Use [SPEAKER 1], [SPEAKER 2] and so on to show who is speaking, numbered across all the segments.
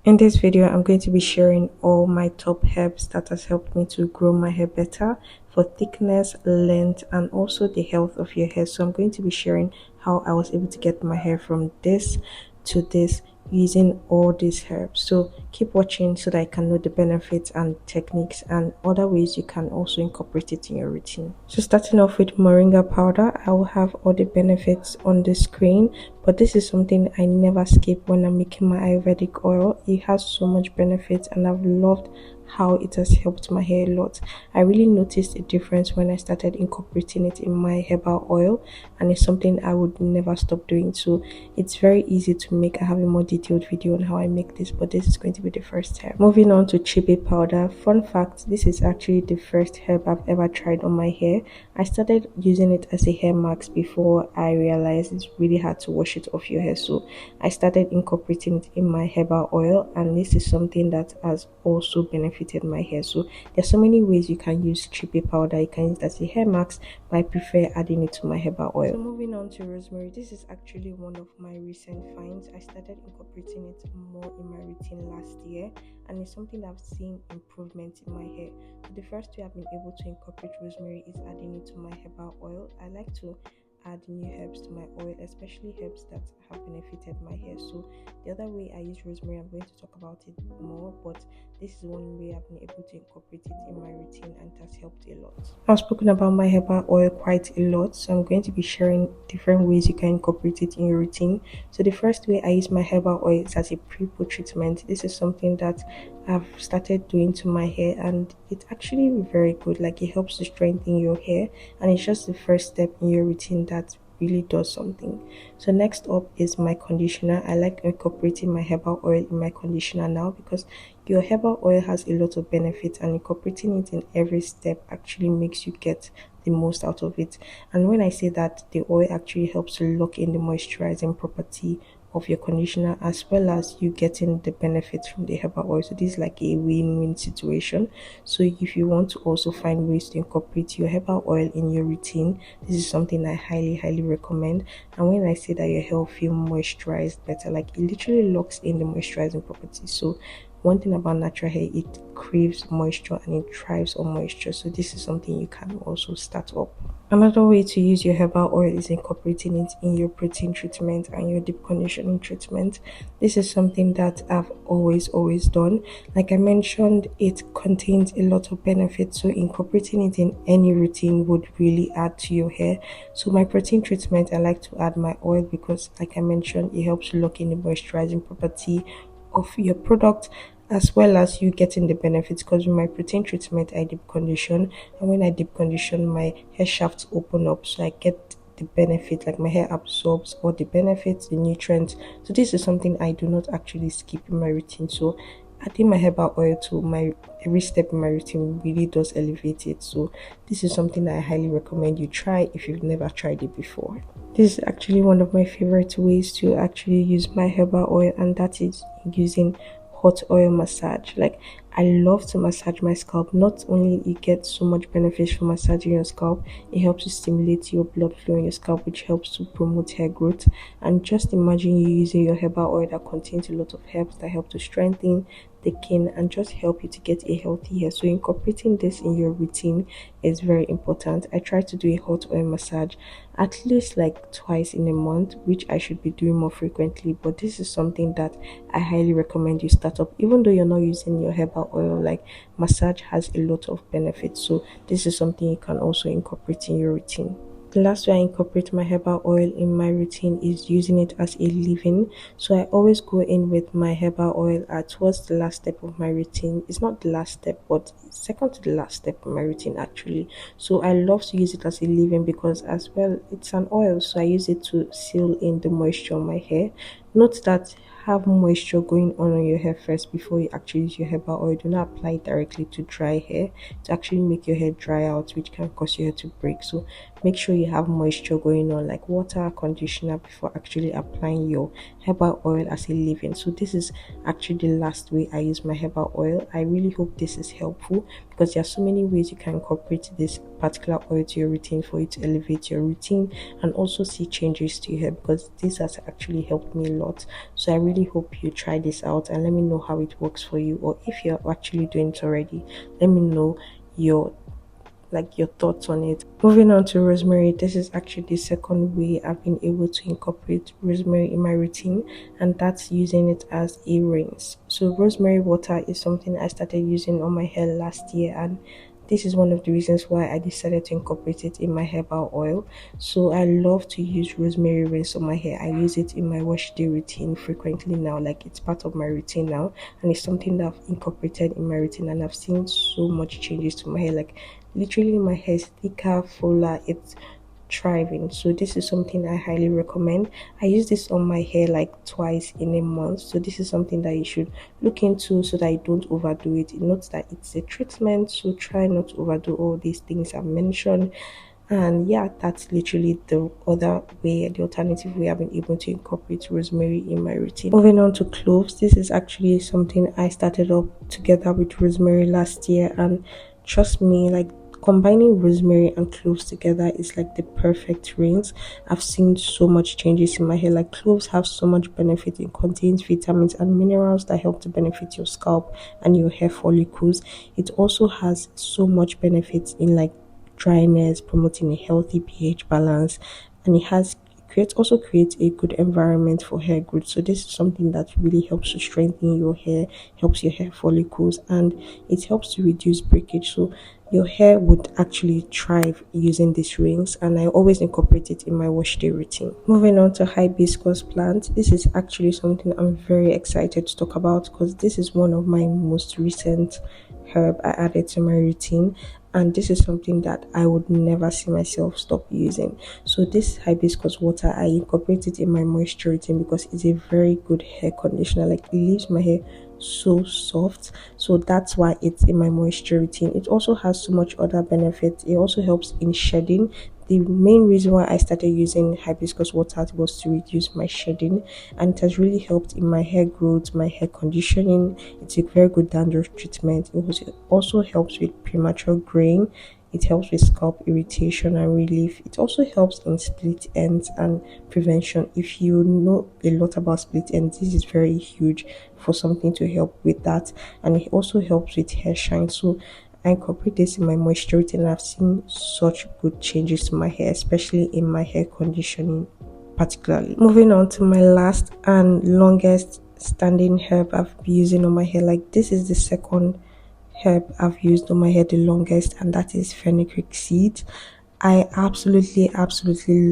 [SPEAKER 1] In this video, I'm going to be sharing all my top herbs that has helped me to grow my hair better for thickness, length, and also the health of your hair. So I'm going to be sharing how I was able to get my hair from this to this using all these herbs. So keep watching so that I can know the benefits and techniques and other ways you can also incorporate it in your routine. So starting off with moringa powder, I will have all the benefits on the screen, but this is something I never skip when I'm making my Ayurvedic oil. It has so much benefits and I've loved how it has helped my hair a lot. I really noticed a difference when I started incorporating it in my herbal oil, and it's something I would never stop doing. So it's very easy to make. I have a more detailed video on how I make this, but this is going to be the first herb. Moving on to chibi powder. Fun fact, this is actually the first herb I've ever tried on my hair. I started using it as a hair mask before I realized it's really hard to wash it off your hair, so I started incorporating it in my herbal oil, and this is something that has also benefited my hair. So there's so many ways you can use chibi powder. You can use it as a hair mask, but I prefer adding it to my herbal oil. So moving on to rosemary. This is actually one of my recent finds. I started incorporating it more in my routine last year, and it's something I've seen improvement in my hair. So the first way I've been able to incorporate rosemary is adding it to my herbal oil. I like to add new herbs to my oil, especially herbs that have benefited my hair. So the other way I use rosemary, I'm going to talk about it more, but this is one way I've been able to incorporate it in my routine, and it has helped a lot. I've spoken about my herbal oil quite a lot, so I'm going to be sharing different ways you can incorporate it in your routine. So the first way I use my herbal oil is as a pre-poo treatment. This is something that I've started doing to my hair, and it's actually very good. Like, it helps to strengthen your hair, and it's just the first step in your routine that really does something. So next up is my conditioner. I like incorporating my herbal oil in my conditioner now, because your herbal oil has a lot of benefits, and incorporating it in every step actually makes you get the most out of it. And when I say that, the oil actually helps to lock in the moisturizing property of your conditioner, as well as you getting the benefits from the herbal oil. So this is like a win-win situation. So if you want to also find ways to incorporate your herbal oil in your routine, this is something I highly recommend. And when I say that your hair will feel moisturized better, like, it literally locks in the moisturizing property. So one thing about natural hair, it craves moisture and it thrives on moisture. So this is something you can also start up. Another way to use your herbal oil is incorporating it in your protein treatment and your deep conditioning treatment. This is something that I've always done. Like I mentioned, it contains a lot of benefits, so incorporating it in any routine would really add to your hair. So my protein treatment, I like to add my oil because, like I mentioned, it helps lock in the moisturizing property of your product, as well as you getting the benefits. Because with my protein treatment, I deep condition, and when I deep condition, my hair shafts open up, so I get the benefit, like my hair absorbs all the benefits, the nutrients. So this is something I do not actually skip in my routine. So adding my herbal oil to my every step in my routine really does elevate it. So this is something I highly recommend you try if you've never tried it before. This is actually one of my favorite ways to actually use my herbal oil, and that is using hot oil massage. Like, I love to massage my scalp. Not only you get so much benefits from massaging your scalp, it helps to stimulate your blood flow in your scalp, which helps to promote hair growth. And just imagine you using your herbal oil that contains a lot of herbs that help to strengthen, thicken, and just help you to get a healthy hair. So incorporating this in your routine is very important. I try to do a hot oil massage at least like twice in a month, which I should be doing more frequently, but this is something that I highly recommend you start up. Even though you're not using your herbal oil, like, massage has a lot of benefits, so this is something you can also incorporate in your routine. The last way I incorporate my herbal oil in my routine is using it as a leave-in. So I always go in with my herbal oil towards the last step of my routine. It's not the last step, but second to the last step of my routine actually. So I love to use it as a leave-in because, as well, it's an oil, so I use it to seal in the moisture on my hair. Note that have moisture going on your hair first before you actually use your herbal oil. Do not apply it directly to dry hair to actually make your hair dry out, which can cause your hair to break. So make sure you have moisture going on, like water, conditioner, before actually applying your herbal oil as a leave-in. So this is actually the last way I use my herbal oil. I really hope this is helpful, because there are so many ways you can incorporate this particular oil to your routine for you to elevate your routine and also see changes to your hair, because this has actually helped me a lot. So I really hope you try this out and let me know how it works for you, or if you're actually doing it already, let me know your your thoughts on it. Moving on to rosemary, this is actually the second way I've been able to incorporate rosemary in my routine, and that's using it as a rinse. So rosemary water is something I started using on my hair last year, and this is one of the reasons why I decided to incorporate it in my herbal oil. So I love to use rosemary rinse on my hair. I use it in my wash day routine frequently now, like it's part of my routine now, and it's something that I've incorporated in my routine, and I've seen so much changes to my hair. Like literally my hair is thicker, fuller, it's thriving. So this is something I highly recommend. I use this on my hair like twice in a month, so this is something that you should look into so that you don't overdo it. Note that it's a treatment, so try not to overdo all these things I've mentioned. And yeah, that's literally the other way, the alternative way I've been able to incorporate rosemary in my routine. Moving on to cloves, this is actually something I started up together with rosemary last year, and trust me, like combining rosemary and cloves together is like the perfect rinse. I've seen so much changes in my hair. Like cloves have so much benefit. It contains vitamins and minerals that help to benefit your scalp and your hair follicles. It also has so much benefits in like dryness, promoting a healthy pH balance, and it has creates a good environment for hair growth. So this is something that really helps to strengthen your hair, helps your hair follicles, and it helps to reduce breakage. So your hair would actually thrive using these rings, and I always incorporate it in my wash day routine. Moving on to hibiscus plant, this is actually something I'm very excited to talk about because this is one of my most recent herb I added to my routine, and this is something that I would never see myself stop using. So this hibiscus water, I incorporate it in my moisture routine because it's a very good hair conditioner. Like it leaves my hair so soft, so that's why it's in my moisture routine. It also has so much other benefits. It also helps in shedding. The main reason why I started using hibiscus water was to reduce my shedding, and it has really helped in my hair growth, my hair conditioning. It's a very good dandruff treatment. It also helps with premature graying. It helps with scalp irritation and relief. It also helps in split ends and prevention. If you know a lot about split ends, this is very huge for something to help with that. And it also helps with hair shine. So I incorporate this in my moisture routine, and I've seen such good changes to my hair, especially in my hair conditioning particularly. Moving on to my last and longest standing herb I've been using on my hair. Like this is the second herb I've used on my hair the longest, and that is fenugreek seeds. I absolutely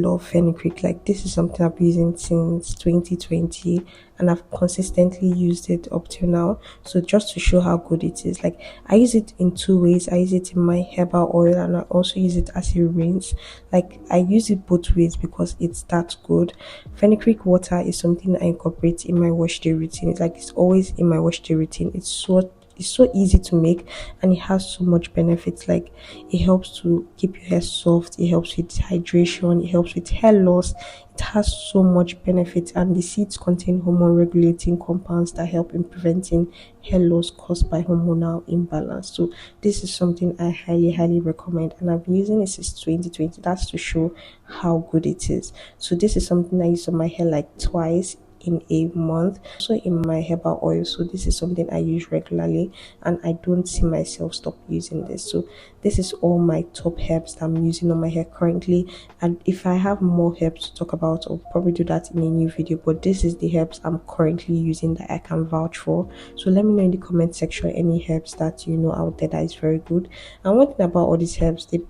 [SPEAKER 1] love fenugreek. Like this is something I've been using since 2020, and I've consistently used it up till now. So just to show how good it is, like I use it in two ways. I use it in my herbal oil, and I also use it as a rinse. Like I use it both ways because it's that good. Fenugreek water is something I incorporate in my wash day routine. It's like it's always in my wash day routine. It's so easy to make, and it has so much benefits. Like it helps to keep your hair soft, it helps with hydration, it helps with hair loss. It has so much benefits, and the seeds contain hormone regulating compounds that help in preventing hair loss caused by hormonal imbalance. So this is something I highly recommend, and I've been using it since 2020. That's to show how good it is. So this is something I use on my hair like twice in a month, also in my herbal oil. So this is something I use regularly, and I don't see myself stop using this. So this is all my top herbs that I'm using on my hair currently, and if I have more herbs to talk about, I'll probably do that in a new video, but this is the herbs I'm currently using that I can vouch for. So let me know in the comment section any herbs that you know out there that is very good. And one thing about all these herbs, they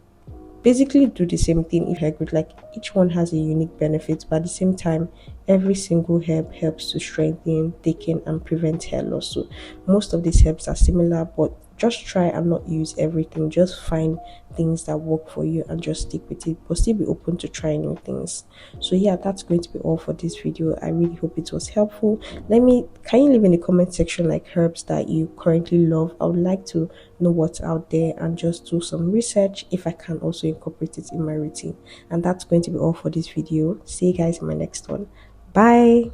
[SPEAKER 1] basically do the same thing if you're good. Like each one has a unique benefit, but at the same time every single herb helps to strengthen, thicken, and prevent hair loss. So most of these herbs are similar, but just try and not use everything. Just find things that work for you and just stick with it, but still be open to trying new things. So yeah, that's going to be all for this video. I really hope it was helpful. Can you leave in the comment section like herbs that you currently love? I would like to know what's out there and just do some research if I can also incorporate it in my routine. And that's going to be all for this video. See you guys in my next one. Bye.